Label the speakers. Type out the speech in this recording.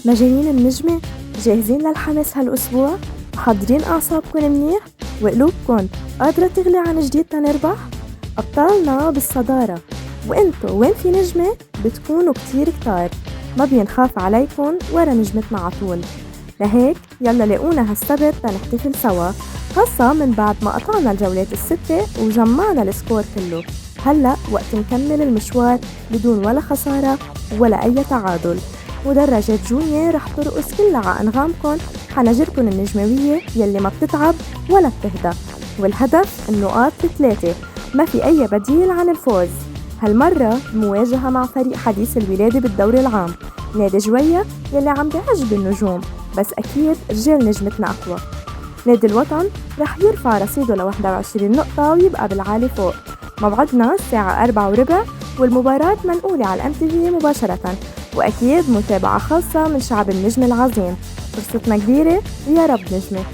Speaker 1: مجانين النجمة، جاهزين للحماس هالأسبوع؟ محضرين أعصابكن منيح؟ وقلوبكن قادرة تغلي عن جديد تنربح؟ أبطالنا بالصدارة، وإنتو وين في نجمة بتكونوا كتير كتار، ما بينخاف عليكن ورا نجمتنا عطول. لهيك يلا لاقونا هالسبت تنحتفل سوا، خاصة من بعد ما قطعنا الجولات الستة وجمعنا السكور كله. هلأ وقت نكمل المشوار بدون ولا خسارة ولا أي تعادل. مدرجة جونيور رح ترقص كلها ع أنغامكن، حنجركن النجموية يلي ما بتتعب ولا بتهدى، والهدف النقاط 3، ما في أي بديل عن الفوز. هالمرة مواجهة مع فريق حديث الولادة بالدوري العام، نادي جوية يلي عم بيعجب النجوم، بس أكيد رجال نجمتنا أقوى. نادي الوطن رح يرفع رصيده ل 21 نقطة ويبقى بالعالي فوق. موعدنا الساعة 4:15، والمباراة منقولة على MTV مباشرة، وأكيد متابعة خاصة من شعب النجم العظيم. فرصتنا كبيرة، ويا رب نجمة.